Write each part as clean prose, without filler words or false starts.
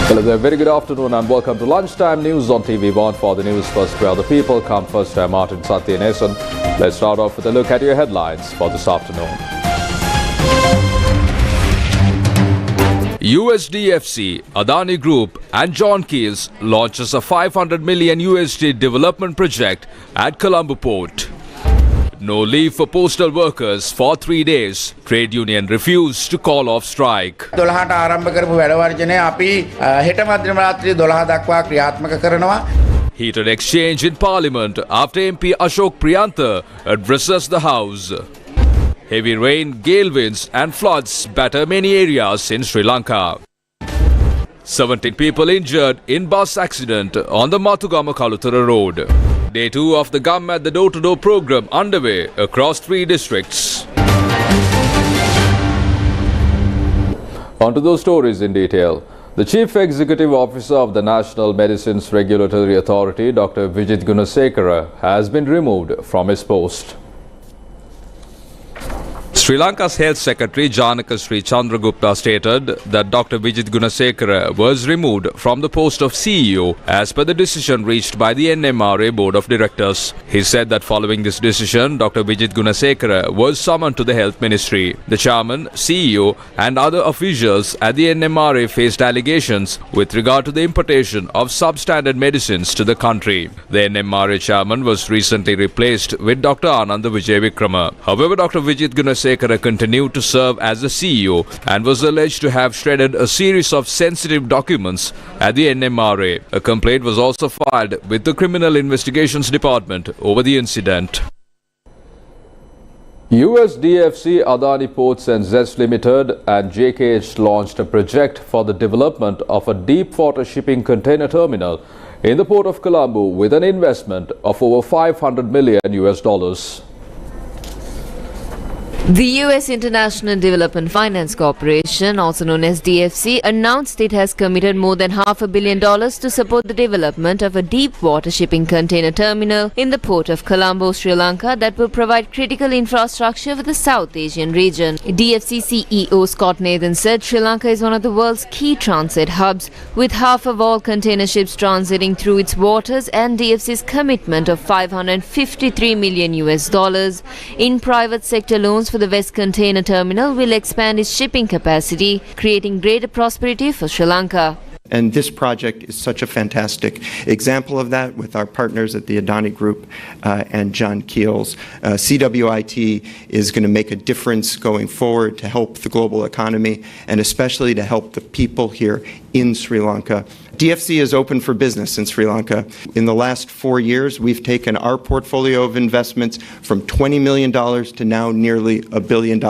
Hello there, very good afternoon and welcome to Lunchtime News on TV1 for the Newsfirst, where the people come first. I'm Martin Satyanesan. Let's start off with a look at your headlines for this afternoon. USDFC, Adani Group and John Keels launches a 500 million USD development project at Colombo Port. No leave for postal workers for 3 days. Trade union refused to call off strike. 12ට ආරම්භ කරපු වැඩ වර්ජනය අපි හෙට මධ්‍යම රාත්‍රියේ 12 දක්වා ක්‍රියාත්මක කරනවා. Heated exchange in Parliament after MP Ashok Priyantha addresses the House. Heavy rain, gale winds and floods batter many areas in Sri Lanka. 17 people injured in bus accident on the Mathugama Kalutara road. Day 2 of the Gum at the Door-to-Door program underway across 3 districts. On to those stories in detail. The Chief Executive Officer of the National Medicines Regulatory Authority, Dr. Vijit Gunasekara, has been removed from his post. Sri Lanka's Health Secretary Janaka Sri Chandragupta stated that Dr. Vijit Gunasekara was removed from the post of CEO as per the decision reached by the NMRA Board of Directors. He said that following this decision, Dr. Vijit Gunasekara was summoned to the Health Ministry. The chairman, CEO and other officials at the NMRA faced allegations with regard to the importation of substandard medicines to the country. The NMRA chairman was recently replaced with Dr. Ananda Vijay Vikrama. However, Dr. Vijit Gunasekara continued to serve as the CEO and was alleged to have shredded a series of sensitive documents at the NMRA. A complaint was also filed with the Criminal Investigations Department over the incident. USDFC, Adani Ports and Zest Limited and JKH launched a project for the development of a deep water shipping container terminal in the port of Colombo with an investment of over $500 million. The U.S. International Development Finance Corporation, also known as DFC, announced it has committed more than $500 million to support the development of a deep water shipping container terminal in the port of Colombo, Sri Lanka, that will provide critical infrastructure for the South Asian region. DFC CEO Scott Nathan said Sri Lanka is one of the world's key transit hubs, with half of all container ships transiting through its waters, and DFC's commitment of $553 million in private sector loans for the West Container Terminal will expand its shipping capacity, creating greater prosperity for Sri Lanka. And this project is such a fantastic example of that with our partners at the Adani Group and John Keels. CWIT is going to make a difference going forward to help the global economy and especially to help the people here in Sri Lanka. DFC is open for business in Sri Lanka. In the last 4 years, we've taken our portfolio of investments from $20 million to now nearly $1 billion.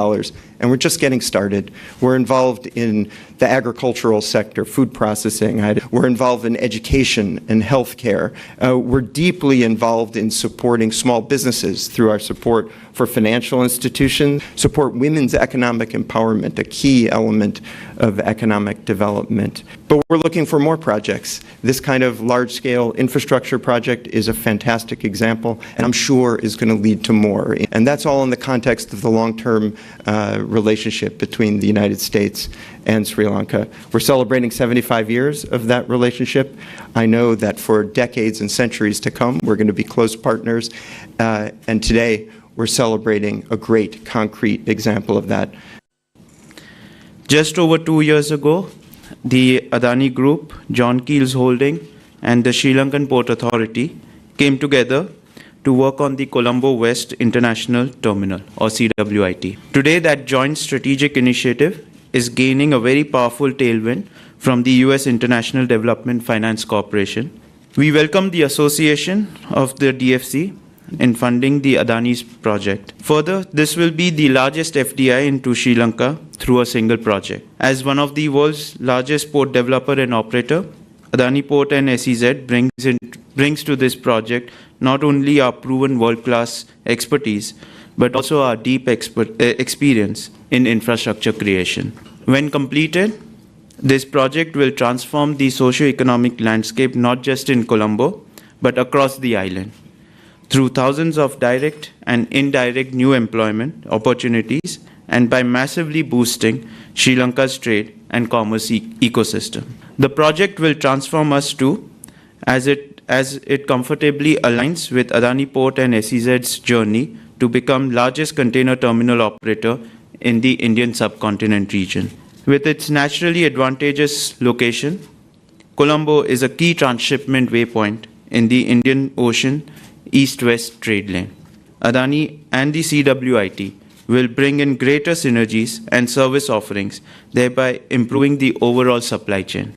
And we're just getting started. We're involved in the agricultural sector, food processing. We're involved in education and healthcare. We're deeply involved in supporting small businesses through our support for financial institutions, support women's economic empowerment, a key element of economic development. But we're looking for more projects. This kind of large-scale infrastructure project is a fantastic example, and I'm sure is going to lead to more. And that's all in the context of the long-term relationship between the United States and Sri Lanka. We're celebrating 75 years of that relationship. I know that for decades and centuries to come, we're going to be close partners. And today, we're celebrating a great concrete example of that. Just over 2 years ago, the Adani Group, John Keels Holding, and the Sri Lankan Port Authority came together to work on the Colombo West International Terminal, or CWIT. Today, that joint strategic initiative is gaining a very powerful tailwind from the U.S. International Development Finance Corporation. We welcome the association of the DFC in funding the Adani's project. Further, this will be the largest FDI into Sri Lanka through a single project. As one of the world's largest port developer and operator, Adani Port and SEZ brings to this project not only our proven world-class expertise, but also our deep experience in infrastructure creation. When completed, this project will transform the socio-economic landscape not just in Colombo, but across the island, through thousands of direct and indirect new employment opportunities, and by massively boosting Sri Lanka's trade and commerce ecosystem. The project will transform us too, as it comfortably aligns with Adani Port and SEZ's journey to become largest container terminal operator in the Indian subcontinent region. With its naturally advantageous location, Colombo is a key transshipment waypoint in the Indian Ocean east-west trade lane. Adani and the CWIT will bring in greater synergies and service offerings, thereby improving the overall supply chain.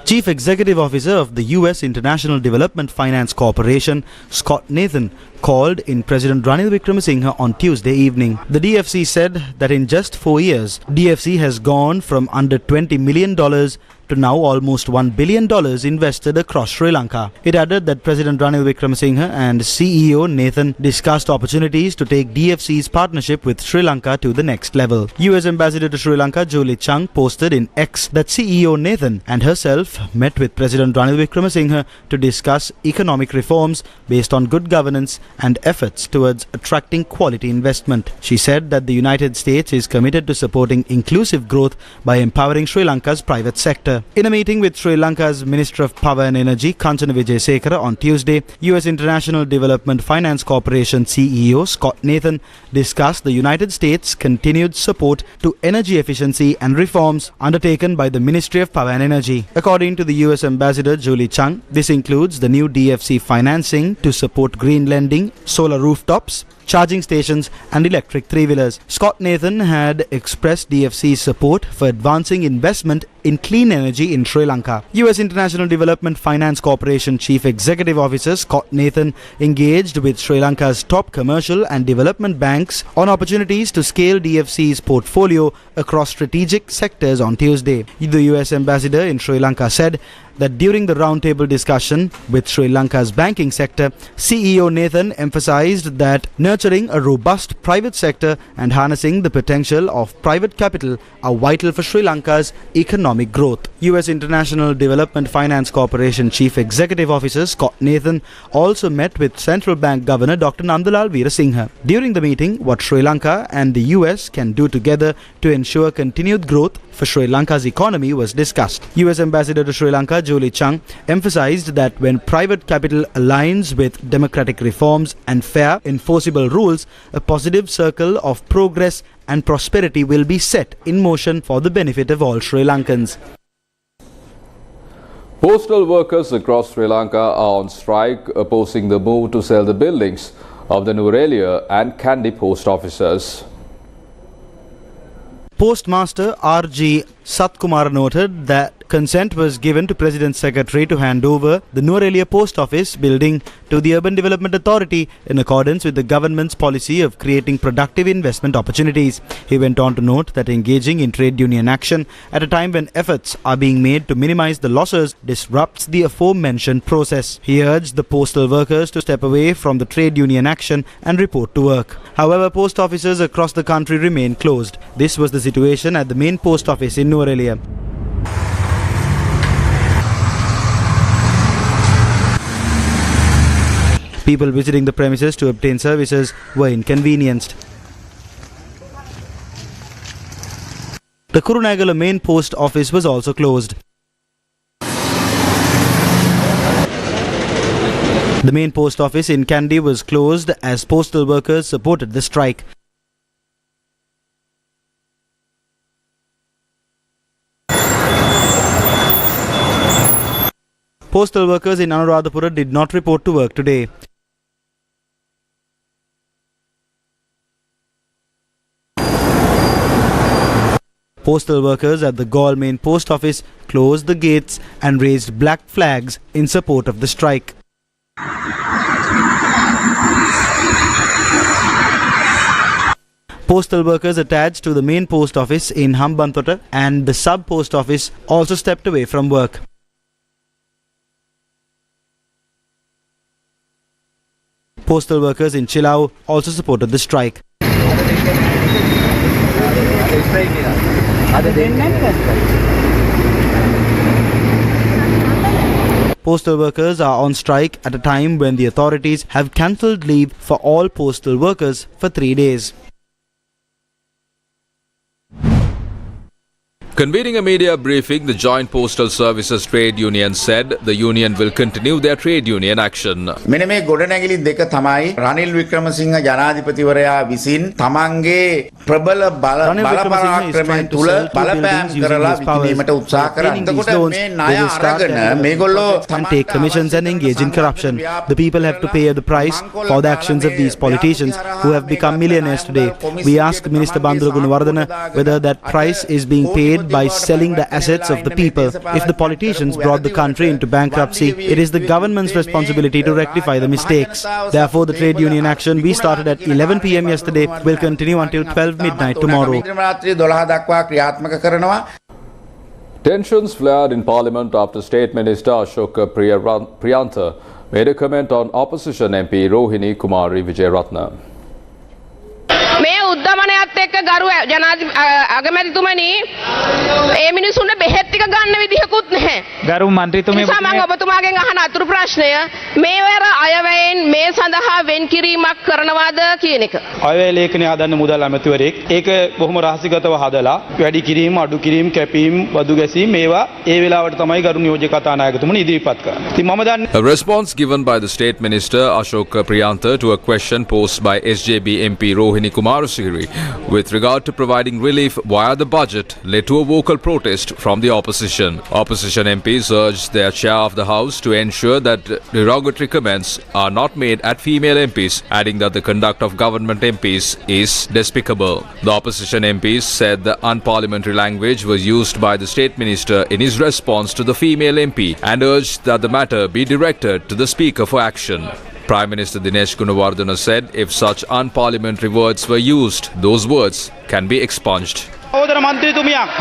Chief Executive Officer of the U.S. International Development Finance Corporation, Scott Nathan, called in President Ranil Wickremesinghe on Tuesday evening. The DFC said that in just 4 years, DFC has gone from under $20 million to now almost $1 billion invested across Sri Lanka. It added that President Ranil Wickremesinghe and CEO Nathan discussed opportunities to take DFC's partnership with Sri Lanka to the next level. US Ambassador to Sri Lanka Julie Chung posted in X that CEO Nathan and herself met with President Ranil Wickremesinghe to discuss economic reforms based on good governance and efforts towards attracting quality investment. She said that the United States is committed to supporting inclusive growth by empowering Sri Lanka's private sector. In a meeting with Sri Lanka's Minister of Power and Energy, Kanchana Wijesekara, on Tuesday, U.S. International Development Finance Corporation CEO Scott Nathan discussed the United States' continued support to energy efficiency and reforms undertaken by the Ministry of Power and Energy. According to the U.S. Ambassador Julie Chung, this includes the new DFC financing to support green lending, solar rooftops, charging stations and electric three-wheelers. Scott Nathan had expressed DFC's support for advancing investment in clean energy in Sri Lanka. U.S. International Development Finance Corporation Chief Executive Officer Scott Nathan engaged with Sri Lanka's top commercial and development banks on opportunities to scale DFC's portfolio across strategic sectors on Tuesday. The U.S. Ambassador in Sri Lanka said that during the roundtable discussion with Sri Lanka's banking sector, CEO Nathan emphasized that nurturing a robust private sector and harnessing the potential of private capital are vital for Sri Lanka's economic growth. U.S. International Development Finance Corporation Chief Executive Officer Scott Nathan also met with Central Bank Governor Dr. Nandalal Veerasinghe. During the meeting, what Sri Lanka and the U.S. can do together to ensure continued growth for Sri Lanka's economy was discussed. U.S. Ambassador to Sri Lanka Julie Chung emphasized that when private capital aligns with democratic reforms and fair, enforceable rules, a positive circle of progress and prosperity will be set in motion for the benefit of all Sri Lankans. Postal workers across Sri Lanka are on strike opposing the move to sell the buildings of the Nuwara and Kandy post offices. Postmaster R.G. Satkumar noted that consent was given to President's Secretary to hand over the Nuwara Post Office building to the Urban Development Authority in accordance with the government's policy of creating productive investment opportunities. He went on to note that engaging in trade union action at a time when efforts are being made to minimize the losses disrupts the aforementioned process. He urged the postal workers to step away from the trade union action and report to work. However, post offices across the country remain closed. This was the situation at the main post office in Nuwara. People visiting the premises to obtain services were inconvenienced. The Kurunegala main post office was also closed. The main post office in Kandy was closed as postal workers supported the strike. Postal workers in Anuradhapura did not report to work today. Postal workers at the Gaul main post office closed the gates and raised black flags in support of the strike. Postal workers attached to the main post office in Hambantota and the sub post office also stepped away from work. Postal workers in Chilau also supported the strike. Postal workers are on strike at a time when the authorities have cancelled leave for all postal workers for 3 days. Convening a media briefing, the Joint Postal Services Trade Union said the union will continue their trade union action. මෙන්න මේ ගොඩනැගිලි දෙක තමයි රනිල් වික්‍රමසිංහ ජනාධිපතිවරයා විසින් තමන්ගේ ප්‍රබල බලපරාක්‍රමයෙන් තුල බලපෑම් කරලා විකිණීමට උත්සාහ කරා. එතකොට මේ ණය අරගෙන මේගොල්ලෝ and take commissions and engage in corruption. The people have to pay the price for the actions of these politicians who have become millionaires today. We ask Minister Bandara Gunawardena whether that price is being paid by selling the assets of the people. If the politicians brought the country into bankruptcy, it is the government's responsibility to rectify the mistakes. Therefore, the trade union action we started at 11 p.m. yesterday will continue until 12 midnight tomorrow. Tensions flared in Parliament after State Minister Ashok Priyantha made a comment on opposition MP Rohini Kumari Vijayaratna. මේ උද්දමනයත් එක්ක ගරු අගමැතිතුමනි ඒ මිනිසුන්ට බෙහෙත් ටික ගන්න විදිහකුත් නැහැ. ගරු මන්ත්‍රීතුමනි මම ඔබතුමාගෙන් අහන අතුරු ප්‍රශ්නය මේවර අයවැයෙන් මේ සඳහා වෙන් කිරීමක් කරනවාද කියන එක. අයවැය ලේඛනය හදන්න මුදල් ඇමතිවරයෙක් ඒක බොහොම රහසිගතව හදලා වැඩි කිරීම අඩු කිරීම කැපීම් බදු ගැසීම් මේවා ඒ වෙලාවට තමයි ගරු නියෝජ්‍ය කතානායකතුමනි ඉදිරිපත් කරන්නේ. ඉතින් මම දන්නේ A response given by the State Minister Ashok Priyantha to a question posed by SJB MP Rohini Kumarasiri with regard to providing relief via the budget led to a vocal protest from the opposition. Opposition MPs urged their chair of the House to ensure that derogatory comments are not made at female MPs, adding that the conduct of government MPs is despicable. The opposition MPs said the unparliamentary language was used by the State Minister in his response to the female MP and urged that the matter be directed to the Speaker for action. Prime Minister Dinesh Gunawardena said if such unparliamentary words were used, those words can be expunged. සහෝදර මන්ත්‍රීතුමියක්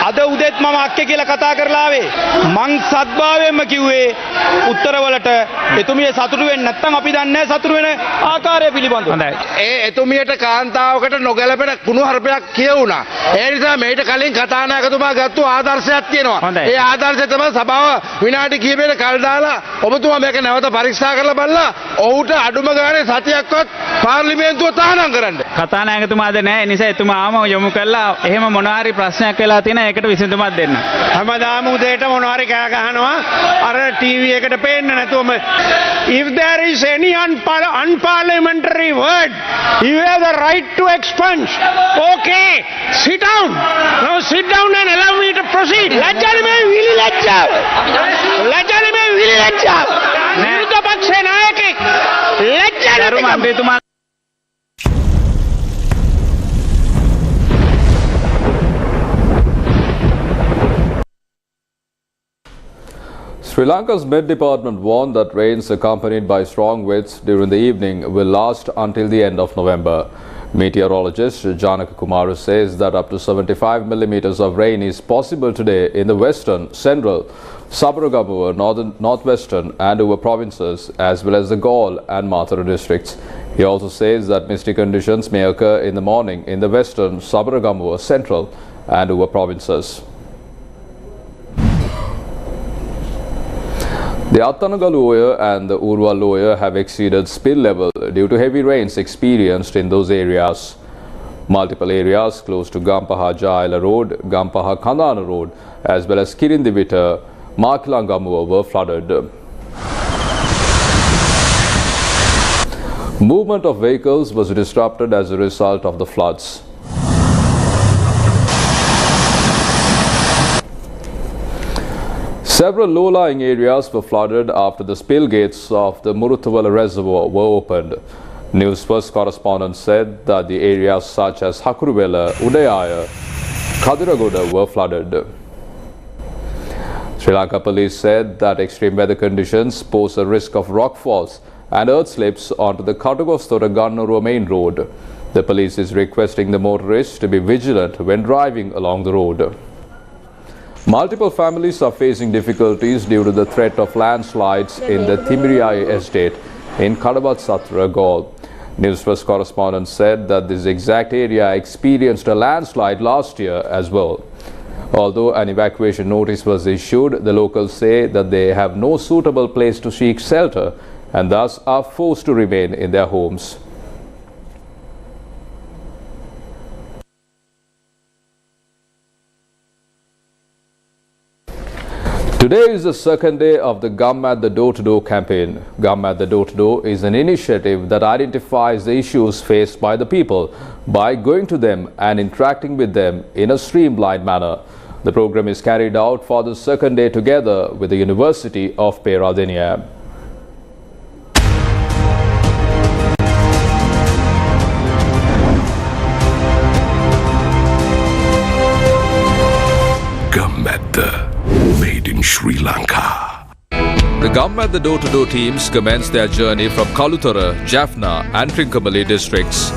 අද උදේත් මම අක්කේ කියලා කතා කරලා ආවේ මං සත්භාවයෙන්ම කිව්වේ උත්තරවලට එතුමිය සතුටු වෙන්නේ නැත්නම් අපි දන්නේ නැහැ සතුටු වෙන ආකාරය පිළිබඳව. හොඳයි. ඒ එතුමියට කාන්තාවකට නොගැලපෙන කුණු හර්පයක් කියවුණා. ඒ නිසා මේට කලින් කතානායකතුමා ගත්ත ආදර්ශයක් තියෙනවා. ඒ ආදර්ශය තමයි සභාව විනාඩි කිහිපයකට කල් දාලා ඔබතුමා මේක නැවත පරීක්ෂා කරලා බලලා ඔහුට අඩුම ගානේ සතියක්වත් පාර්ලිමේන්තුව තහනම් කරන්න. කතානායකතුමාද නැහැ. ඒ නිසා එතුමාම යොමු කළා එහෙම මොනවාරි ප්‍රශ්නයක් වෙලා තියෙනවා ඒකට විසඳුමක් දෙන්න. හැමදාම උදේට මොනවාරි කෑ ගහනවා අර ටීවී එකට පේන්න නැතුවම. If there is any unparliamentary word, you have the right to expunge. Okay, sit down. Now sit down and allow me to proceed. ලැජ්ජා නෙමෙයි විලි ලැජ්ජා. ලැජ්ජා නෙමෙයි විලි ලැජ්ජා. විරුද්ධ පක්ෂේ නායකෙක් ලැජ්ජා නෙමෙයි. Sri Lanka's Met Department warned that rains accompanied by strong winds during the evening will last until the end of November. Meteorologist Janaka Kumaru says that up to 75 millimeters of rain is possible today in the western, central, Sabaragamuwa, northwestern and Uva provinces as well as the Gaul and Mathura districts. He also says that misty conditions may occur in the morning in the western, Sabaragamuwa, central and Uva provinces. The Attanagalu Loya and the Urwa Loya have exceeded spill level due to heavy rains experienced in those areas. Multiple areas close to Gampaha Jaila Road, Gampaha Kandana Road as well as Kirindivita, Makilangamuwa were flooded. Movement of vehicles was disrupted as a result of the floods. Several low-lying areas were flooded after the spill gates of the Muruthuvala reservoir were opened. Newsfirst correspondent said that the areas such as Hakuruvela, Udayaya, Kadiragoda were flooded. Sri Lanka police said that extreme weather conditions pose a risk of rockfalls and earth slips onto the Katagostora-Gannurua main road. The police is requesting the motorists to be vigilant when driving along the road. Multiple families are facing difficulties due to the threat of landslides in the Timiriai estate in Kadabat Satra, Gaul. Newsfirst correspondent said that this exact area experienced a landslide last year as well. Although an evacuation notice was issued, the locals say that they have no suitable place to seek shelter and thus are forced to remain in their homes. Today is the second day of the Gum at the Door-to-Door campaign. Gum at the Door-to-Door is an initiative that identifies the issues faced by the people by going to them and interacting with them in a streamlined manner. The program is carried out for the second day together with the University of Peradeniya. Gum at the Made in Sri Lanka. The Gum at the Door-to-Door teams commenced their journey from Kalutara, Jaffna and Trincomalee districts.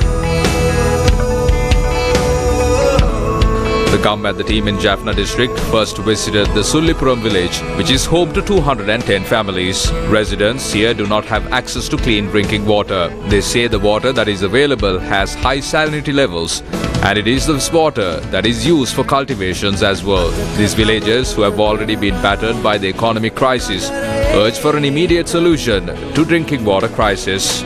The Gum at the team in Jaffna district first visited the Sullipuram village, which is home to 210 families. Residents here do not have access to clean drinking water. They say the water that is available has high salinity levels, and it is this water that is used for cultivations as well. These villagers, who have already been battered by the economic crisis, urge for an immediate solution to drinking water crisis.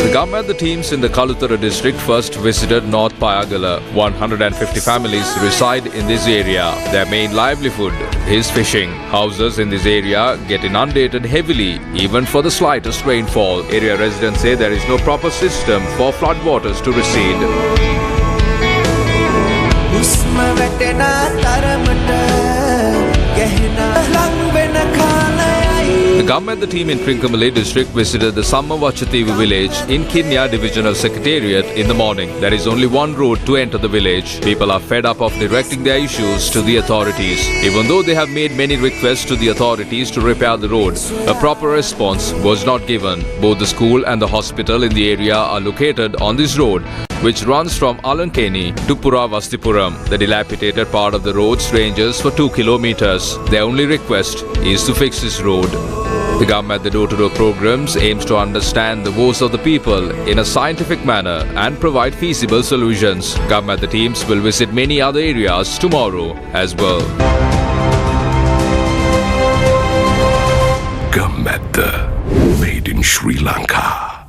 The Gum at the teams in the Kalutara district first visited North Payagala. 150 families reside in this area. Their main livelihood is fishing. Houses in this area get inundated heavily even for the slightest rainfall. Area residents say there is no proper system for floodwaters to recede. The Gum at the team in Trincomalee district visited the Sammavachativu village in Kinya Divisional Secretariat in the morning. There is only one road to enter the village. People are fed up of directing their issues to the authorities. Even though they have made many requests to the authorities to repair the road, a proper response was not given. Both the school and the hospital in the area are located on this road, which runs from Alankeni to Puravastipuram. The dilapidated part of the road ranges for 2 kilometers. Their only request is to fix this road. The Gum at the Door-to-Door programs aims to understand the woes of the people in a scientific manner and provide feasible solutions. Gum at the teams will visit many other areas tomorrow as well. Gum at the Made in Sri Lanka.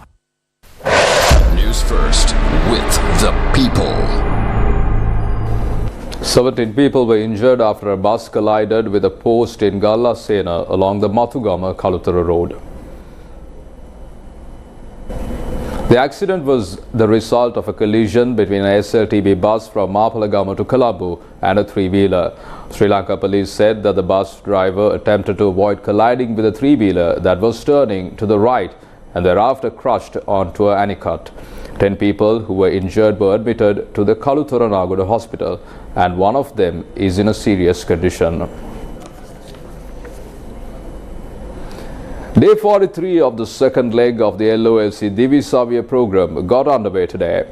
Newsfirst with the people. 17 people were injured after a bus collided with a post in Galla Sena along the Mathugama Kalutara road. The accident was the result of a collision between a SLTB bus from Mapalagama to Colombo and a three-wheeler. Sri Lanka police said that the bus driver attempted to avoid colliding with a three-wheeler that was turning to the right and thereafter crushed onto an anicut. 10 people who were injured were admitted to the Kalutara Nagoda hospital, and one of them is in a serious condition. Day 43 of the second leg of the LOLC Divisavya program got underway today.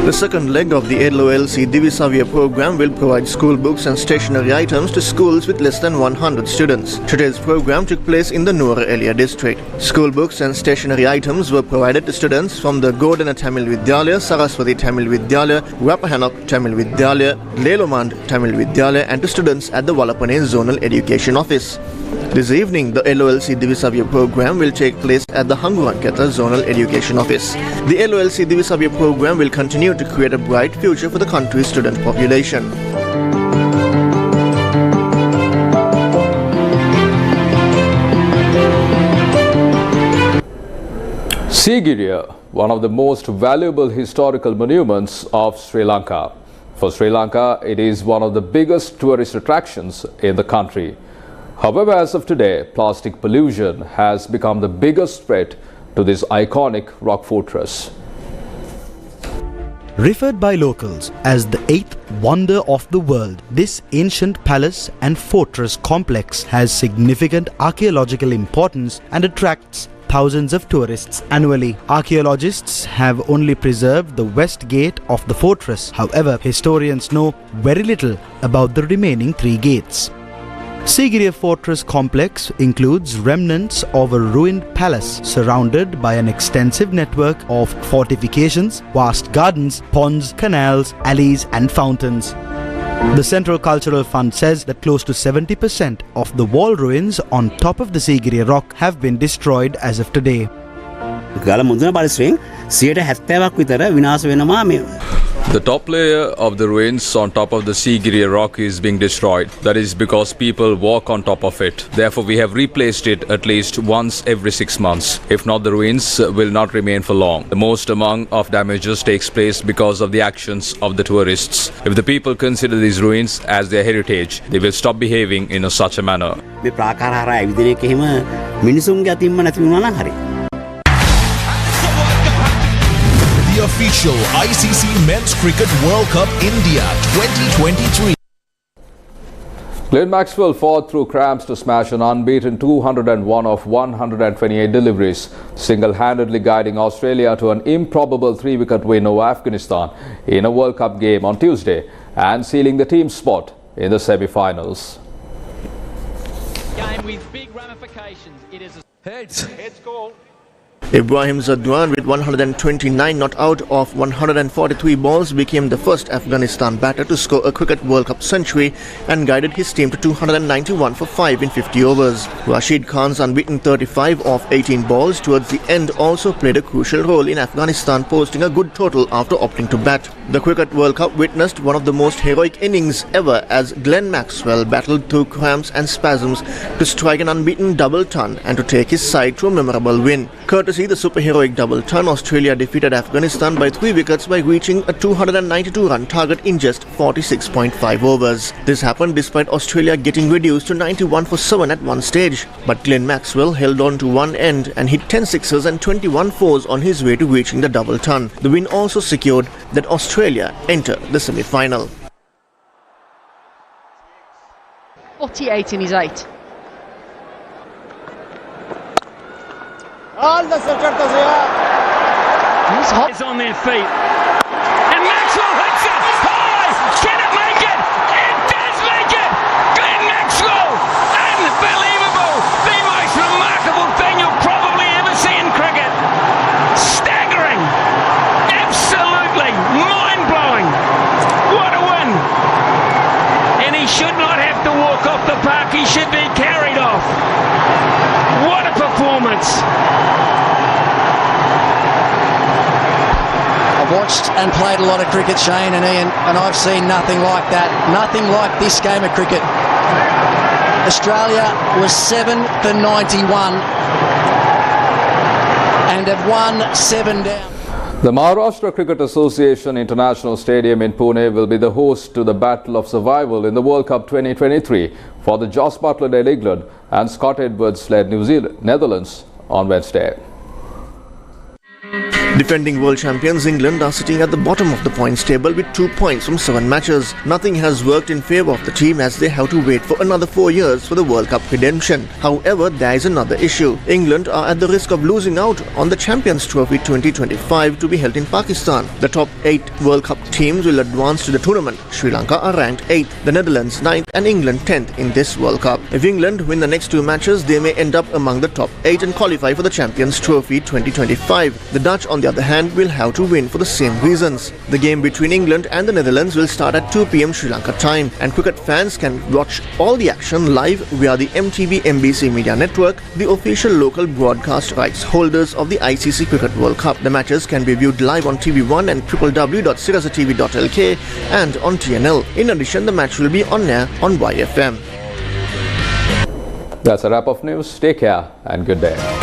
The second leg of the LOLC Divisavya program will provide school books and stationery items to schools with less than 100 students. Today's program took place in the Nuwara Eliya district. School books and stationery items were provided to students from the Godana Tamil Vidyalaya, Saraswati Tamil Vidyalaya, Wapahanok Tamil Vidyalaya, Lelomand Tamil Vidyalaya and to students at the Walapane Zonal Education Office. This evening, the LOLC Divisavya program will take place at the Hanguranketa Zonal Education Office. The LOLC Divisavya program will continue to create a bright future for the country's student population. Sigiriya, one of the most valuable historical monuments of Sri Lanka. For Sri Lanka, it is one of the biggest tourist attractions in the country. However, as of today, plastic pollution has become the biggest threat to this iconic rock fortress. Referred by locals as the eighth wonder of the world, this ancient palace and fortress complex has significant archaeological importance and attracts thousands of tourists annually. Archaeologists have only preserved the west gate of the fortress. However, historians know very little about the remaining three gates. Sigiriya Fortress Complex includes remnants of a ruined palace surrounded by an extensive network of fortifications, vast gardens, ponds, canals, alleys and fountains. The Central Cultural Fund says that close to 70% of the wall ruins on top of the Sigiriya rock have been destroyed as of today. The top layer of the ruins on top of the Sigiriya rock is being destroyed. That is because people walk on top of it. Therefore, we have replaced it at least once every 6 months. If not, the ruins will not remain for long. The most amount of damages takes place because of the actions of the tourists. If the people consider these ruins as their heritage, they will stop behaving in such a manner. The official ICC Men's Cricket World Cup India 2023. Glenn Maxwell fought through cramps to smash an unbeaten 201 of 128 deliveries, single-handedly guiding Australia to an improbable 3-wicket win over Afghanistan in a World Cup game on Tuesday and sealing the team's spot in the semi-finals. Game with big ramifications. It is a heads call. Ibrahim Zadwan, with 129 not out of 143 balls, became the first Afghanistan batter to score a Cricket World Cup century and guided his team to 291 for 5 in 50 overs. Rashid Khan's unbeaten 35 of 18 balls towards the end also played a crucial role in Afghanistan posting a good total after opting to bat. The Cricket World Cup witnessed one of the most heroic innings ever as Glenn Maxwell battled through cramps and spasms to strike an unbeaten double ton and to take his side to a memorable win. Courtesy the superheroic double ton, Australia defeated Afghanistan by 3 wickets by reaching a 292-run target in just 46.5 overs. This happened despite Australia getting reduced to 91 for 7 at one stage. But Glenn Maxwell held on to one end and hit 10 sixes and 21 fours on his way to reaching the double ton. The win also secured that Australia enter the semi-final. 48 in his 8. He's hot. Is on their feet. And Maxwell hits it! High! Can it make it? It does make it! Glenn Maxwell! Unbelievable! The most remarkable thing you'll probably ever see in cricket. Staggering! Absolutely mind-blowing! What a win! And he should not have to walk off the park. He should be carried off. What a performance! I've watched and played a lot of cricket, Shane and Ian, and I've seen nothing like that. Nothing like this game of cricket. Australia was 7 for 91 and have won 7 down. The Maharashtra Cricket Association International Stadium in Pune will be the host to the Battle of Survival in the World Cup 2023 for the Jos Buttler-led England and Scott Edwards-led Netherlands on Wednesday. Defending world champions England are sitting at the bottom of the points table with 2 points from 7 matches. Nothing has worked in favour of the team as they have to wait for another 4 years for the World Cup redemption. However, there is another issue. England are at the risk of losing out on the Champions Trophy 2025 to be held in Pakistan. The top 8 World Cup teams will advance to the tournament. Sri Lanka are ranked 8th, the Netherlands 9th and England 10th in this World Cup. If England win the next 2 matches, they may end up among the top 8 and qualify for the Champions Trophy 2025. The Dutch, on the other hand, will have to win for the same reasons. The game between England and the Netherlands will start at 2 p.m. Sri Lanka time, and cricket fans can watch all the action live via the MTV MBC Media Network, the official local broadcast rights holders of the ICC Cricket World Cup. The matches can be viewed live on TV1 and www.sirasatv.lk and on TNL. In addition, the match will be on air on YFM. That's a wrap of news. Take care and good day.